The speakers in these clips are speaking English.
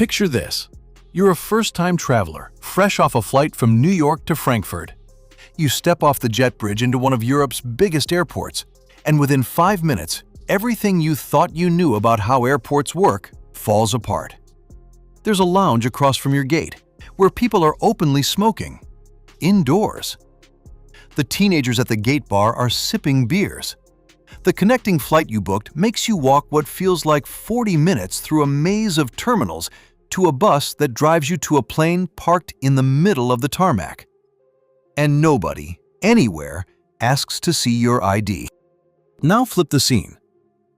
Picture this. You're a first-time traveler, fresh off a flight from New York to Frankfurt. You step off the jet bridge into one of Europe's biggest airports, and within 5 minutes, everything you thought you knew about how airports work falls apart. There's a lounge across from your gate, where people are openly smoking, indoors. The teenagers at the gate bar are sipping beers. The connecting flight you booked makes you walk what feels like 40 minutes through a maze of terminals to a bus that drives you to a plane parked in the middle of the tarmac. And nobody, anywhere, asks to see your ID. Now flip the scene.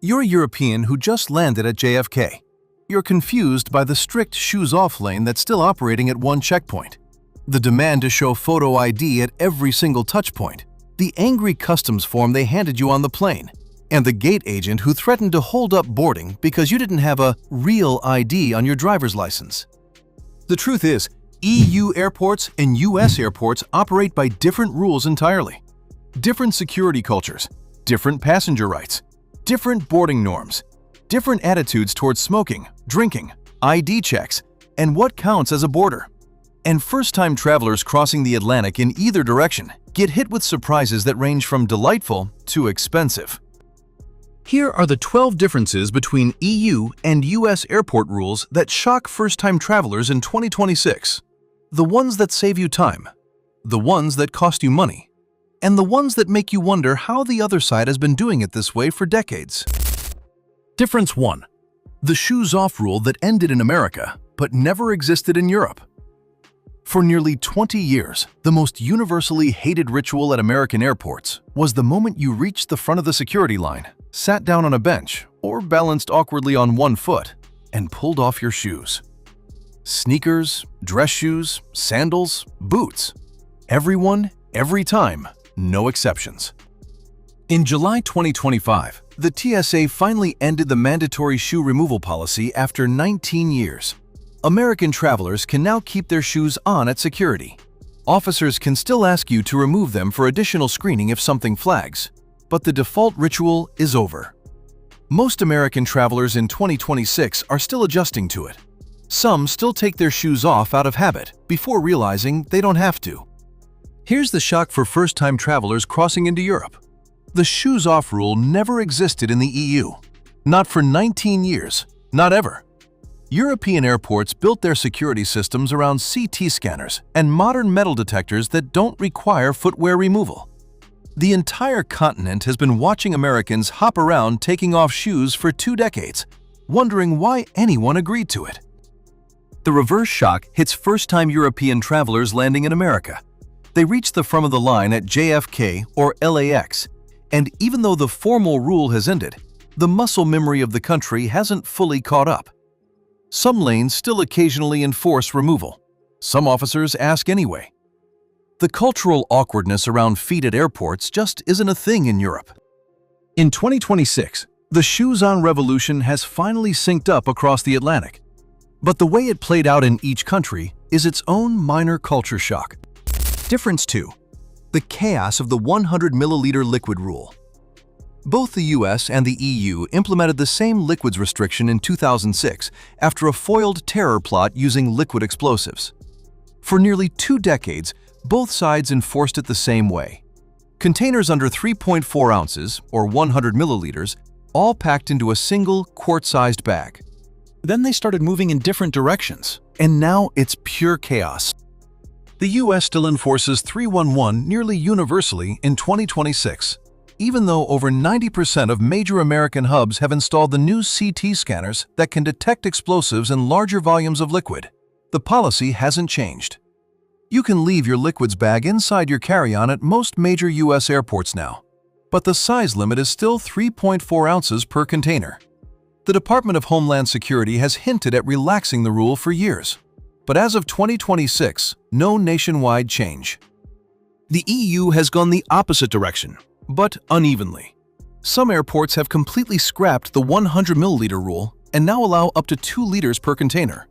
You're a European who just landed at JFK. You're confused by the strict shoes-off lane that's still operating at one checkpoint, the demand to show photo ID at every single touchpoint, the angry customs form they handed you on the plane, and the gate agent who threatened to hold up boarding because you didn't have a real ID on your driver's license. The truth is, EU airports and US airports operate by different rules entirely. Different security cultures, different passenger rights, different boarding norms, different attitudes towards smoking, drinking, ID checks, and what counts as a border. And first-time travelers crossing the Atlantic in either direction get hit with surprises that range from delightful to expensive. Here are the 12 differences between EU and US airport rules that shock first-time travelers in 2026. The ones that save you time, the ones that cost you money, and the ones that make you wonder how the other side has been doing it this way for decades. Difference 1. The shoes-off rule that ended in America but never existed in Europe. For nearly 20 years, the most universally hated ritual at American airports was the moment you reached the front of the security line, sat down on a bench, or balanced awkwardly on one foot, and pulled off your shoes. Sneakers, dress shoes, sandals, boots. Everyone, every time, no exceptions. In July 2025, the TSA finally ended the mandatory shoe removal policy after 19 years. American travelers can now keep their shoes on at security. Officers can still ask you to remove them for additional screening if something flags, but the default ritual is over. Most American travelers in 2026 are still adjusting to it. Some still take their shoes off out of habit before realizing they don't have to. Here's the shock for first-time travelers crossing into Europe. The shoes-off rule never existed in the EU. Not for 19 years, not ever. European airports built their security systems around CT scanners and modern metal detectors that don't require footwear removal. The entire continent has been watching Americans hop around taking off shoes for 2 decades, wondering why anyone agreed to it. The reverse shock hits first-time European travelers landing in America. They reach the front of the line at JFK or LAX, and even though the formal rule has ended, the muscle memory of the country hasn't fully caught up. Some lanes still occasionally enforce removal. Some officers ask anyway. The cultural awkwardness around feet at airports just isn't a thing in Europe. In 2026, the shoes-on revolution has finally synced up across the Atlantic. But the way it played out in each country is its own minor culture shock. Difference 2. The chaos of the 100 milliliter liquid rule. Both the US and the EU implemented the same liquids restriction in 2006 after a foiled terror plot using liquid explosives. For nearly 2 decades, both sides enforced it the same way. Containers under 3.4 ounces, or 100 milliliters, all packed into a single quart-sized bag. Then they started moving in different directions, and now it's pure chaos. The US still enforces 311 nearly universally in 2026. Even though over 90% of major American hubs have installed the new CT scanners that can detect explosives in larger volumes of liquid, the policy hasn't changed. You can leave your liquids bag inside your carry-on at most major US airports now, but the size limit is still 3.4 ounces per container. The Department of Homeland Security has hinted at relaxing the rule for years, but as of 2026, no nationwide change. The EU has gone the opposite direction, but unevenly. Some airports have completely scrapped the 100 milliliter rule and now allow up to 2 liters per container.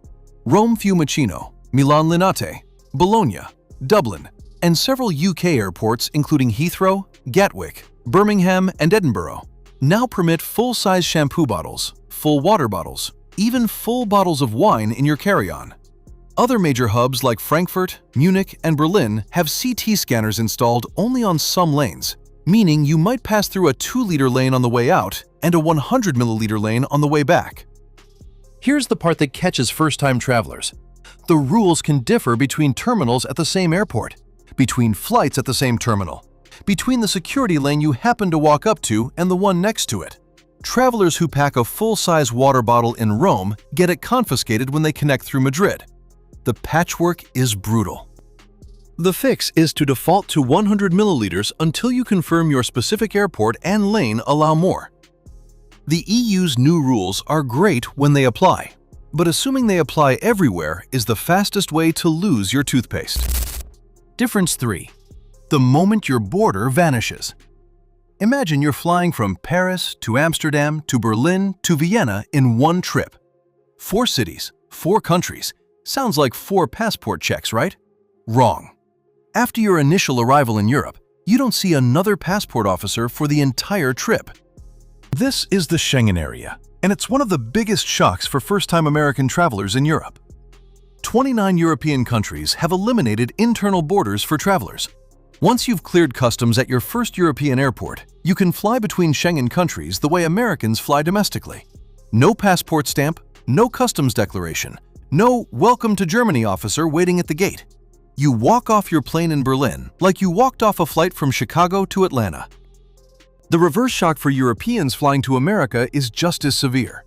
Rome Fiumicino, Milan Linate, Bologna, Dublin, and several UK airports including Heathrow, Gatwick, Birmingham, and Edinburgh now permit full-size shampoo bottles, full water bottles, even full bottles of wine in your carry-on. Other major hubs like Frankfurt, Munich, and Berlin have CT scanners installed only on some lanes, meaning you might pass through a 2-liter lane on the way out and a 100-milliliter lane on the way back. Here's the part that catches first-time travelers. The rules can differ between terminals at the same airport, between flights at the same terminal, between the security lane you happen to walk up to and the one next to it. Travelers who pack a full-size water bottle in Rome get it confiscated when they connect through Madrid. The patchwork is brutal. The fix is to default to 100 milliliters until you confirm your specific airport and lane allow more. The EU's new rules are great when they apply, but assuming they apply everywhere is the fastest way to lose your toothpaste. Difference 3. The moment your border vanishes. Imagine you're flying from Paris to Amsterdam to Berlin to Vienna in one trip. 4 cities, 4 countries. Sounds like 4 passport checks, right? Wrong. After your initial arrival in Europe, you don't see another passport officer for the entire trip. This is the Schengen area, and it's one of the biggest shocks for first-time American travelers in Europe. 29 European countries have eliminated internal borders for travelers. Once you've cleared customs at your first European airport, you can fly between Schengen countries the way Americans fly domestically. No passport stamp, no customs declaration, no "Welcome to Germany" officer waiting at the gate. You walk off your plane in Berlin like you walked off a flight from Chicago to Atlanta. The reverse shock for Europeans flying to America is just as severe.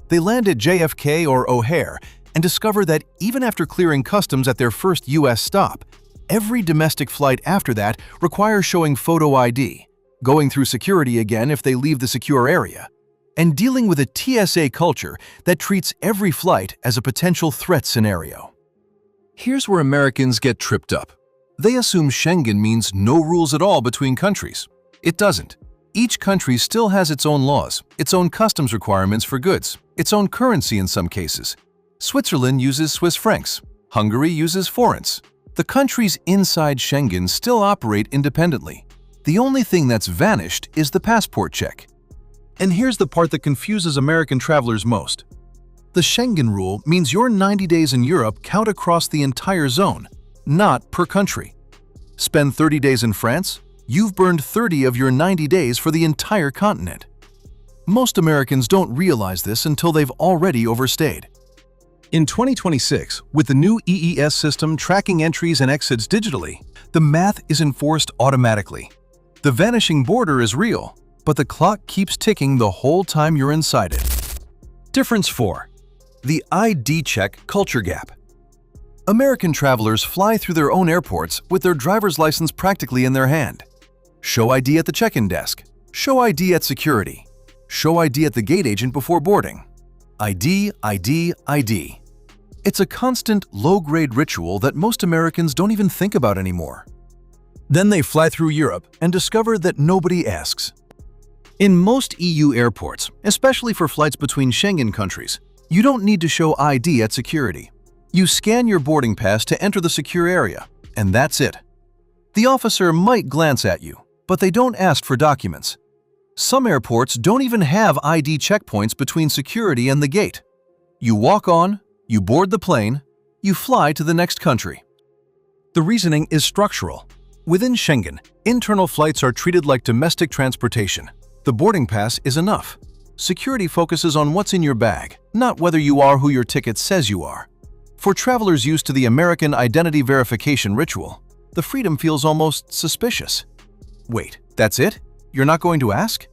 They land at JFK or O'Hare and discover that even after clearing customs at their first U.S. stop, every domestic flight after that requires showing photo ID, going through security again if they leave the secure area, and dealing with a TSA culture that treats every flight as a potential threat scenario. Here's where Americans get tripped up. They assume Schengen means no rules at all between countries. It doesn't. Each country still has its own laws, its own customs requirements for goods, its own currency in some cases. Switzerland uses Swiss francs. Hungary uses forints. The countries inside Schengen still operate independently. The only thing that's vanished is the passport check. And here's the part that confuses American travelers most. The Schengen rule means your 90 days in Europe count across the entire zone, not per country. Spend 30 days in France, you've burned 30 of your 90 days for the entire continent. Most Americans don't realize this until they've already overstayed. In 2026, with the new EES system tracking entries and exits digitally, the math is enforced automatically. The vanishing border is real, but the clock keeps ticking the whole time you're inside it. Difference 4. The ID check culture gap. American travelers fly through their own airports with their driver's license practically in their hand. Show ID at the check-in desk. Show ID at security. Show ID at the gate agent before boarding. ID, ID, ID. It's a constant, low-grade ritual that most Americans don't even think about anymore. Then they fly through Europe and discover that nobody asks. In most EU airports, especially for flights between Schengen countries, you don't need to show ID at security. You scan your boarding pass to enter the secure area, and that's it. The officer might glance at you, but they don't ask for documents. Some airports don't even have ID checkpoints between security and the gate. You walk on, you board the plane, you fly to the next country. The reasoning is structural. Within Schengen, internal flights are treated like domestic transportation. The boarding pass is enough. Security focuses on what's in your bag, not whether you are who your ticket says you are. For travelers used to the American identity verification ritual, the freedom feels almost suspicious. Wait, that's it? You're not going to ask?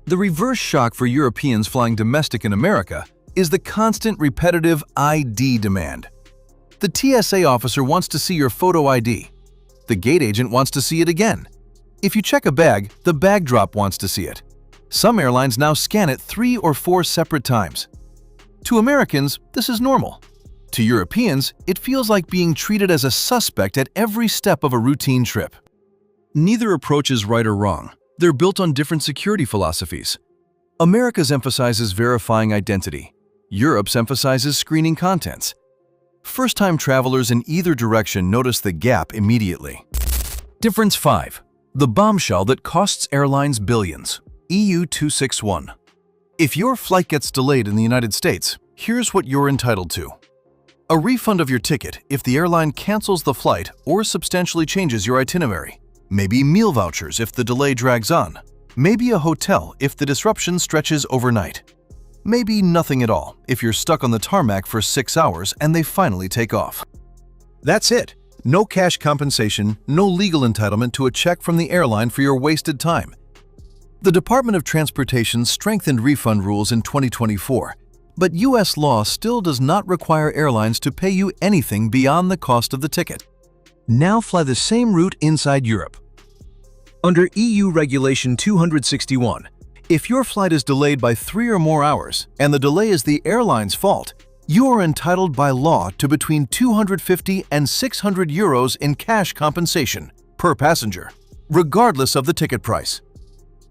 The reverse shock for Europeans flying domestic in America is the constant repetitive ID demand. The TSA officer wants to see your photo ID. The gate agent wants to see it again. If you check a bag, the bag drop wants to see it. Some airlines now scan it 3 or 4 separate times. To Americans, this is normal. To Europeans, it feels like being treated as a suspect at every step of a routine trip. Neither approach is right or wrong. They're built on different security philosophies. America's emphasizes verifying identity. Europe's emphasizes screening contents. First-time travelers in either direction notice the gap immediately. Difference 5. The bombshell that costs airlines billions. EU 261. If your flight gets delayed in the United States, here's what you're entitled to. A refund of your ticket if the airline cancels the flight or substantially changes your itinerary. Maybe meal vouchers if the delay drags on. Maybe a hotel if the disruption stretches overnight. Maybe nothing at all if you're stuck on the tarmac for 6 hours and they finally take off. That's it. No cash compensation, no legal entitlement to a check from the airline for your wasted time. The Department of Transportation strengthened refund rules in 2024, but U.S. law still does not require airlines to pay you anything beyond the cost of the ticket. Now fly the same route inside Europe. Under EU Regulation 261, if your flight is delayed by 3 or more hours and the delay is the airline's fault, you are entitled by law to between 250 and 600 euros in cash compensation per passenger, regardless of the ticket price.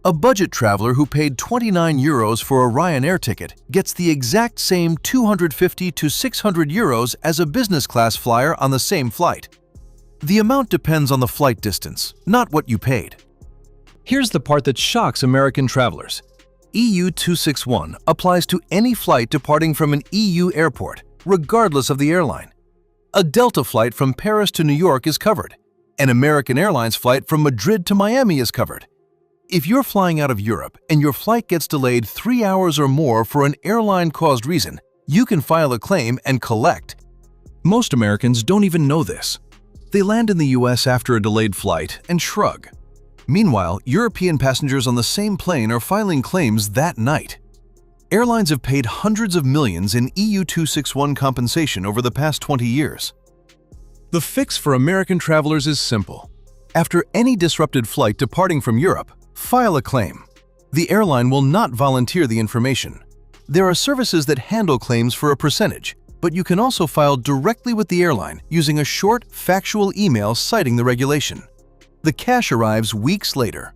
A budget traveler who paid 29 euros for a Ryanair ticket gets the exact same 250 to 600 euros as a business class flyer on the same flight. The amount depends on the flight distance, not what you paid. Here's the part that shocks American travelers. EU 261 applies to any flight departing from an EU airport, regardless of the airline. A Delta flight from Paris to New York is covered. An American Airlines flight from Madrid to Miami is covered. If you're flying out of Europe and your flight gets delayed 3 hours or more for an airline-caused reason, you can file a claim and collect. Most Americans don't even know this. They land in the US after a delayed flight and shrug. Meanwhile, European passengers on the same plane are filing claims that night. Airlines have paid hundreds of millions in EU 261 compensation over the past 20 years. The fix for American travelers is simple. After any disrupted flight departing from Europe, file a claim. The airline will not volunteer the information. There are services that handle claims for a percentage, but you can also file directly with the airline using a short, factual email citing the regulation. The cash arrives weeks later.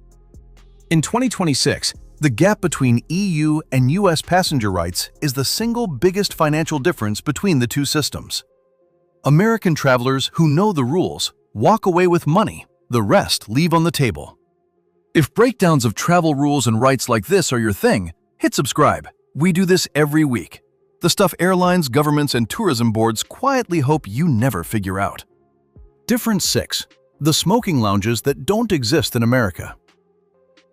In 2026, the gap between EU and US passenger rights is the single biggest financial difference between the two systems. American travelers who know the rules walk away with money, the rest leave on the table. If breakdowns of travel rules and rights like this are your thing, hit subscribe. We do this every week. The stuff airlines, governments, and tourism boards quietly hope you never figure out. Difference 6. The smoking lounges that don't exist in America.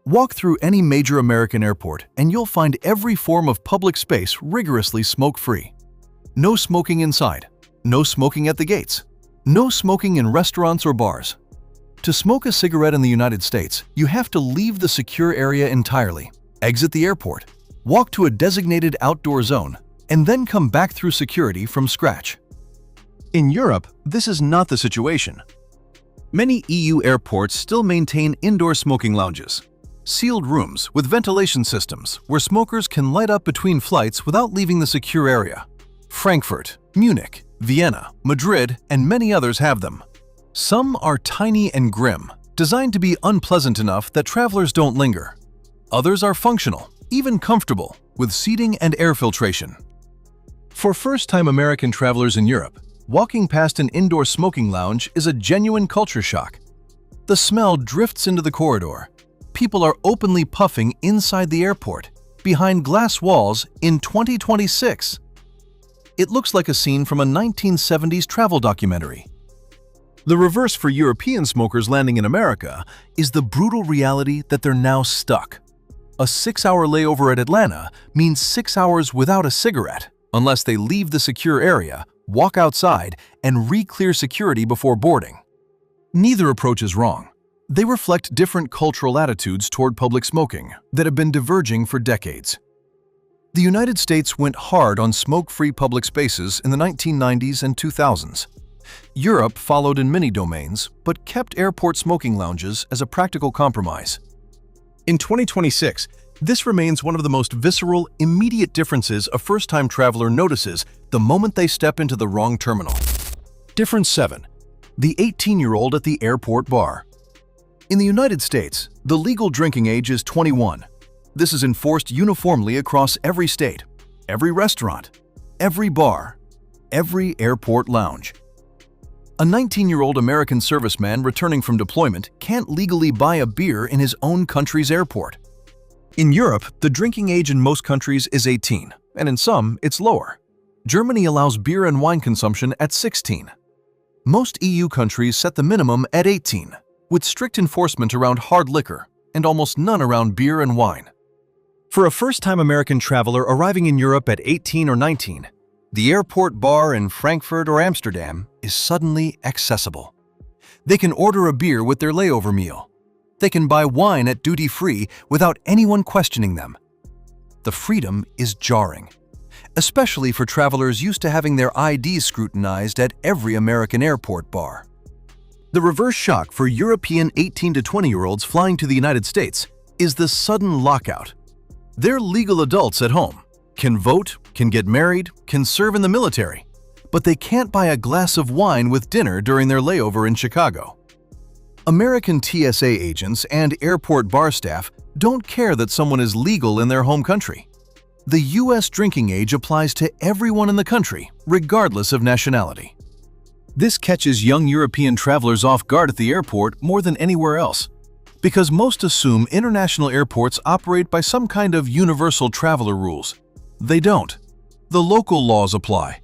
Walk through any major American airport and you'll find every form of public space rigorously smoke-free. No smoking inside. No smoking at the gates. No smoking in restaurants or bars. To smoke a cigarette in the United States, you have to leave the secure area entirely, exit the airport, walk to a designated outdoor zone, and then come back through security from scratch. In Europe, this is not the situation. Many EU airports still maintain indoor smoking lounges, sealed rooms with ventilation systems where smokers can light up between flights without leaving the secure area. Frankfurt, Munich, Vienna, Madrid, and many others have them. Some are tiny and grim, designed to be unpleasant enough that travelers don't linger. Others are functional, even comfortable, with seating and air filtration. For first-time American travelers in Europe, walking past an indoor smoking lounge is a genuine culture shock. The smell drifts into the corridor. People are openly puffing inside the airport, behind glass walls in 2026. It looks like a scene from a 1970s travel documentary. The reverse for European smokers landing in America is the brutal reality that they're now stuck. A 6-hour layover at Atlanta means 6 hours without a cigarette, unless they leave the secure area, walk outside, and re-clear security before boarding. Neither approach is wrong. They reflect different cultural attitudes toward public smoking that have been diverging for decades. The United States went hard on smoke-free public spaces in the 1990s and 2000s. Europe followed in many domains, but kept airport smoking lounges as a practical compromise. In 2026, this remains one of the most visceral, immediate differences a first-time traveler notices the moment they step into the wrong terminal. Difference 7. The 18-year-old at the airport bar. In the United States, the legal drinking age is 21. This is enforced uniformly across every state, every restaurant, every bar, every airport lounge. A 19-year-old American serviceman returning from deployment can't legally buy a beer in his own country's airport. In Europe, the drinking age in most countries is 18, and in some, it's lower. Germany allows beer and wine consumption at 16. Most EU countries set the minimum at 18, with strict enforcement around hard liquor and almost none around beer and wine. For a first-time American traveler arriving in Europe at 18 or 19, the airport bar in Frankfurt or Amsterdam is suddenly accessible. They can order a beer with their layover meal. They can buy wine at duty-free without anyone questioning them. The freedom is jarring, especially for travelers used to having their IDs scrutinized at every American airport bar. The reverse shock for European 18 to 20-year-olds flying to the United States is the sudden lockout. They're legal adults at home, can vote, can get married, can serve in the military, but they can't buy a glass of wine with dinner during their layover in Chicago. American TSA agents and airport bar staff don't care that someone is legal in their home country. The U.S. drinking age applies to everyone in the country, regardless of nationality. This catches young European travelers off guard at the airport more than anywhere else, because most assume international airports operate by some kind of universal traveler rules. They don't. The local laws apply.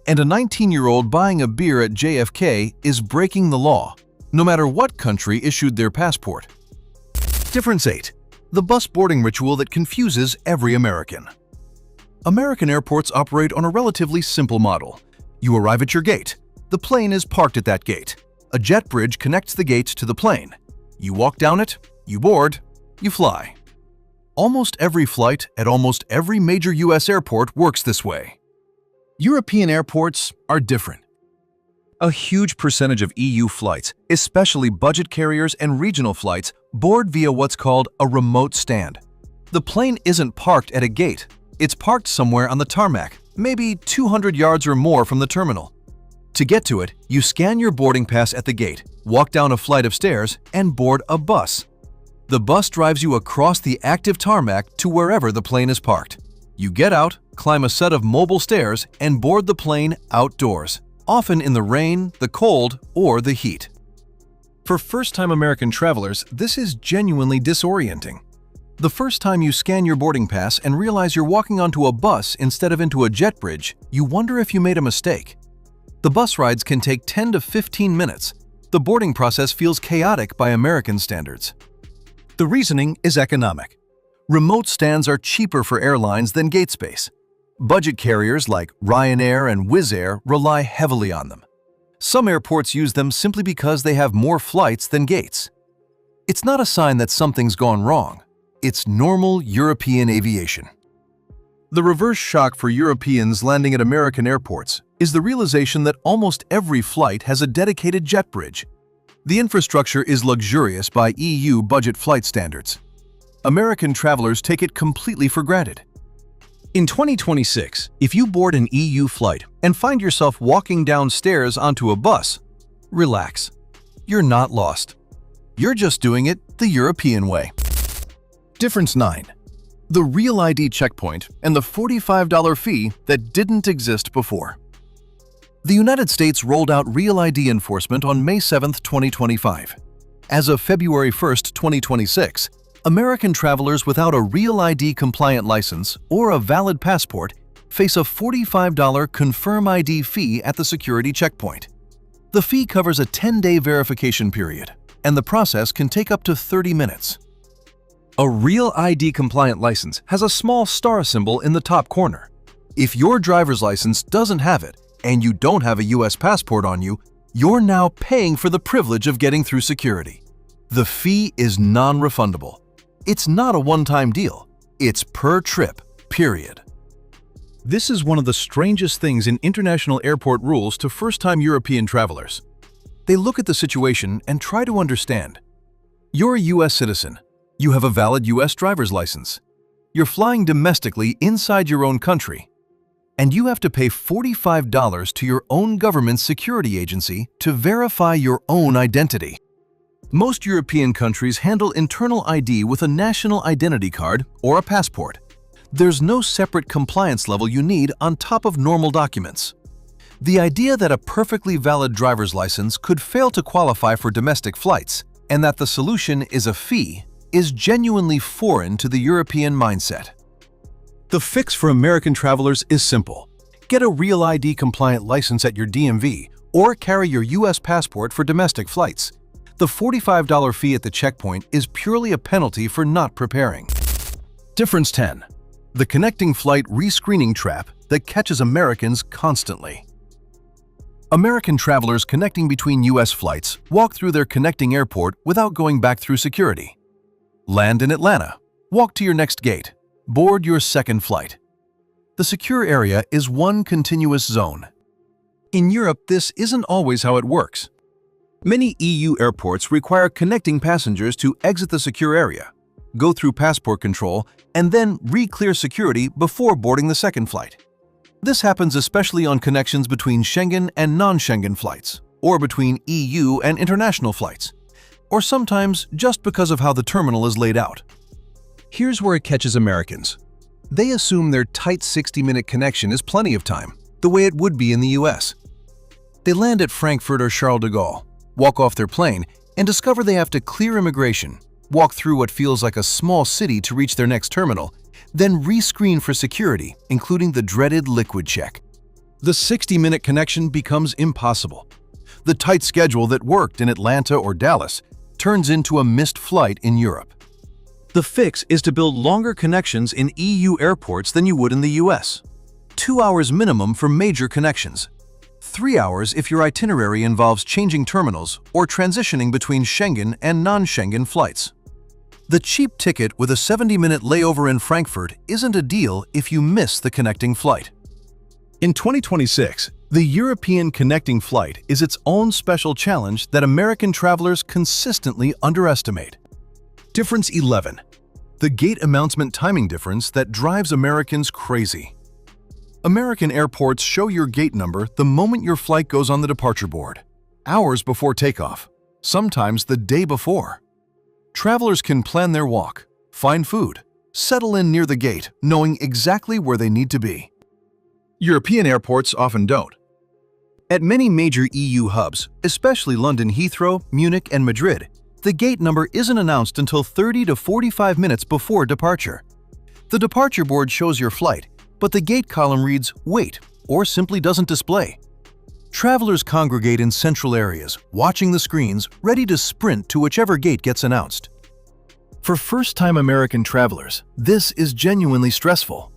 And a 19-year-old buying a beer at JFK is breaking the law, no matter what country issued their passport. Difference 8. The bus boarding ritual that confuses every American. American airports operate on a relatively simple model. You arrive at your gate. The plane is parked at that gate. A jet bridge connects the gate to the plane. You walk down it, you board, you fly. Almost every flight at almost every major U.S. airport works this way. European airports are different. A huge percentage of EU flights, especially budget carriers and regional flights, board via what's called a remote stand. The plane isn't parked at a gate. It's parked somewhere on the tarmac, maybe 200 yards or more from the terminal. To get to it, you scan your boarding pass at the gate, walk down a flight of stairs, and board a bus. The bus drives you across the active tarmac to wherever the plane is parked. You get out, climb a set of mobile stairs, and board the plane outdoors, often in the rain, the cold, or the heat. For first-time American travelers, this is genuinely disorienting. The first time you scan your boarding pass and realize you're walking onto a bus instead of into a jet bridge, you wonder if you made a mistake. The bus rides can take 10 to 15 minutes. The boarding process feels chaotic by American standards. The reasoning is economic. Remote stands are cheaper for airlines than gate space. Budget carriers like Ryanair and Wizz Air rely heavily on them. Some airports use them simply because they have more flights than gates. It's not a sign that something's gone wrong. It's normal European aviation. The reverse shock for Europeans landing at American airports is the realization that almost every flight has a dedicated jet bridge. The infrastructure is luxurious by EU budget flight standards. American travelers take it completely for granted. In 2026, if you board an EU flight and find yourself walking downstairs onto a bus, relax. You're not lost. You're just doing it the European way. Difference 9. The Real ID checkpoint and the $45 fee that didn't exist before. The United States rolled out Real ID enforcement on May 7, 2025. As of February 1, 2026, American travelers without a Real ID compliant license or a valid passport face a $45 Confirm ID fee at the security checkpoint. The fee covers a 10-day verification period, and the process can take up to 30 minutes. A Real ID compliant license has a small star symbol in the top corner. If your driver's license doesn't have it and you don't have a U.S. passport on you, you're now paying for the privilege of getting through security. The fee is non-refundable. It's not a one-time deal. It's per trip, period. This is one of the strangest things in international airport rules to first-time European travelers. They look at the situation and try to understand. You're a U.S. citizen. You have a valid U.S. driver's license. You're flying domestically inside your own country, and you have to pay $45 to your own government security agency to verify your own identity. Most European countries handle internal ID with a national identity card or a passport. There's no separate compliance level you need on top of normal documents. The idea that a perfectly valid driver's license could fail to qualify for domestic flights and that the solution is a fee is genuinely foreign to the European mindset. The fix for American travelers is simple. Get a Real ID-compliant license at your DMV or carry your U.S. passport for domestic flights. The $45 fee at the checkpoint is purely a penalty for not preparing. Difference 10. The connecting flight rescreening trap that catches Americans constantly. American travelers connecting between U.S. flights walk through their connecting airport without going back through security. Land in Atlanta. Walk to your next gate. Board your second flight. The secure area is one continuous zone. In Europe, this isn't always how it works. Many EU airports require connecting passengers to exit the secure area, go through passport control, and then re-clear security before boarding the second flight. This happens especially on connections between Schengen and non-Schengen flights, or between EU and international flights, or sometimes just because of how the terminal is laid out. Here's where it catches Americans. They assume their tight 60-minute connection is plenty of time, the way it would be in the US. They land at Frankfurt or Charles de Gaulle, walk off their plane, and discover they have to clear immigration, walk through what feels like a small city to reach their next terminal, then rescreen for security, including the dreaded liquid check. The 60-minute connection becomes impossible. The tight schedule that worked in Atlanta or Dallas turns into a missed flight in Europe. The fix is to build longer connections in EU airports than you would in the US. 2 hours minimum for major connections. 3 hours if your itinerary involves changing terminals or transitioning between Schengen and non-Schengen flights. The cheap ticket with a 70-minute layover in Frankfurt isn't a deal if you miss the connecting flight. In 2026, the European connecting flight is its own special challenge that American travelers consistently underestimate. Difference 11. The gate announcement timing difference that drives Americans crazy. American airports show your gate number the moment your flight goes on the departure board, hours before takeoff, sometimes the day before. Travelers can plan their walk, find food, settle in near the gate, knowing exactly where they need to be. European airports often don't. At many major EU hubs, especially London Heathrow, Munich, and Madrid, the gate number isn't announced until 30 to 45 minutes before departure. The departure board shows your flight, but the gate column reads "Wait" or simply doesn't display. Travelers congregate in central areas, watching the screens, ready to sprint to whichever gate gets announced. For first-time American travelers, this is genuinely stressful.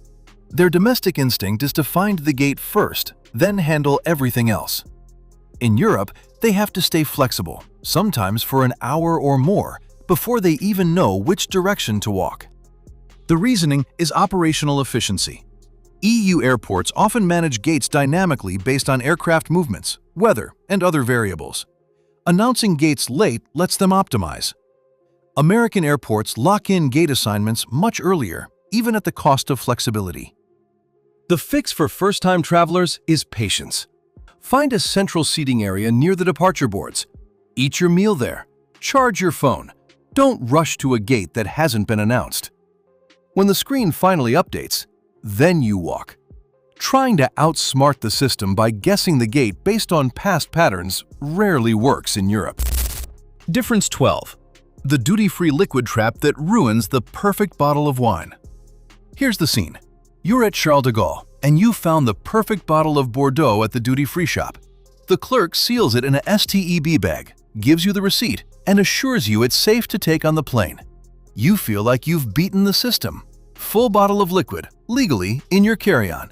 Their domestic instinct is to find the gate first, then handle everything else. In Europe, they have to stay flexible, sometimes for an hour or more, before they even know which direction to walk. The reasoning is operational efficiency. EU airports often manage gates dynamically based on aircraft movements, weather, and other variables. Announcing gates late lets them optimize. American airports lock in gate assignments much earlier, even at the cost of flexibility. The fix for first-time travelers is patience. Find a central seating area near the departure boards. Eat your meal there. Charge your phone. Don't rush to a gate that hasn't been announced. When the screen finally updates, then you walk. Trying to outsmart the system by guessing the gate based on past patterns rarely works in Europe. Difference 12. The duty-free liquid trap that ruins the perfect bottle of wine. Here's the scene. You're at Charles de Gaulle, and you found the perfect bottle of Bordeaux at the duty-free shop. The clerk seals it in a STEB bag, gives you the receipt, and assures you it's safe to take on the plane. You feel like you've beaten the system. Full bottle of liquid, legally, in your carry-on.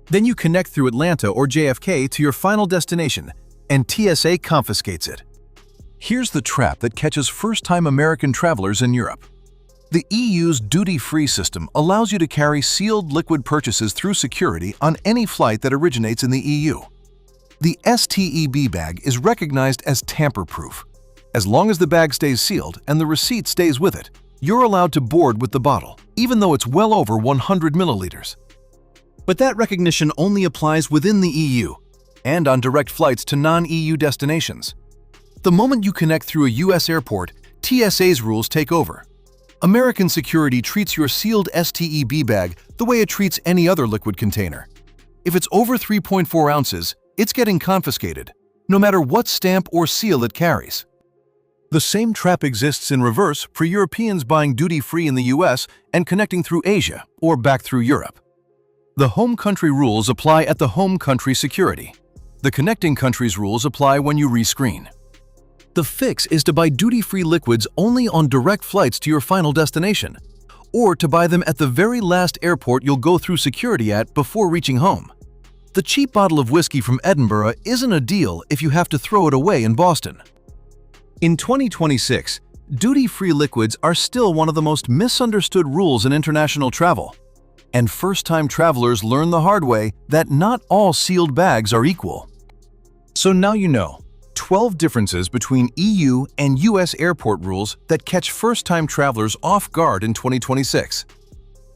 Then you connect through Atlanta or JFK to your final destination, and TSA confiscates it. Here's the trap that catches first-time American travelers in Europe. The EU's duty-free system allows you to carry sealed liquid purchases through security on any flight that originates in the EU. The STEB bag is recognized as tamper-proof. As long as the bag stays sealed and the receipt stays with it, you're allowed to board with the bottle, even though it's well over 100 milliliters. But that recognition only applies within the EU and on direct flights to non-EU destinations. The moment you connect through a US airport, TSA's rules take over. American security treats your sealed STEB bag the way it treats any other liquid container. If it's over 3.4 ounces, it's getting confiscated, no matter what stamp or seal it carries. The same trap exists in reverse for Europeans buying duty-free in the US and connecting through Asia or back through Europe. The home country rules apply at the home country security. The connecting country's rules apply when you rescreen. The fix is to buy duty-free liquids only on direct flights to your final destination, or to buy them at the very last airport you'll go through security at before reaching home. The cheap bottle of whiskey from Edinburgh isn't a deal if you have to throw it away in Boston. In 2026, duty-free liquids are still one of the most misunderstood rules in international travel. And first-time travelers learn the hard way that not all sealed bags are equal. So now you know 12 differences between EU and US airport rules that catch first-time travelers off guard in 2026.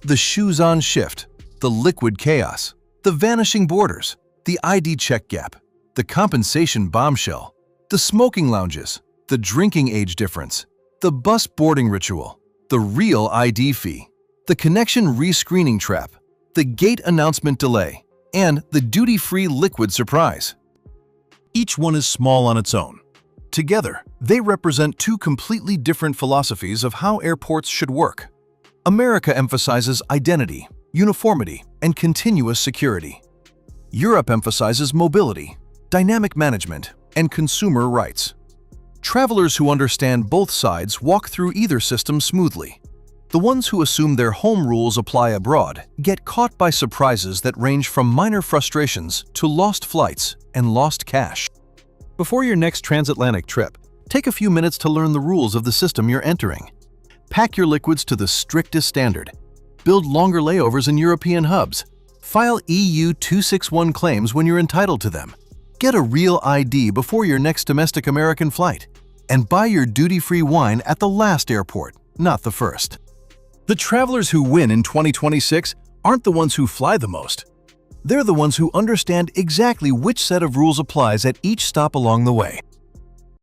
The shoes-on shift, the liquid chaos, the vanishing borders, the ID check gap, the compensation bombshell, the smoking lounges, the drinking age difference, the bus boarding ritual, the real ID fee, the connection rescreening trap, the gate announcement delay, and the duty-free liquid surprise. Each one is small on its own. Together, they represent two completely different philosophies of how airports should work. America emphasizes identity, uniformity, and continuous security. Europe emphasizes mobility, dynamic management, and consumer rights. Travelers who understand both sides walk through either system smoothly. The ones who assume their home rules apply abroad get caught by surprises that range from minor frustrations to lost flights and lost cash. Before your next transatlantic trip, take a few minutes to learn the rules of the system you're entering. Pack your liquids to the strictest standard. Build longer layovers in European hubs. File EU 261 claims when you're entitled to them. Get a real ID before your next domestic American flight. And buy your duty-free wine at the last airport, not the first. The travelers who win in 2026 aren't the ones who fly the most. They're the ones who understand exactly which set of rules applies at each stop along the way.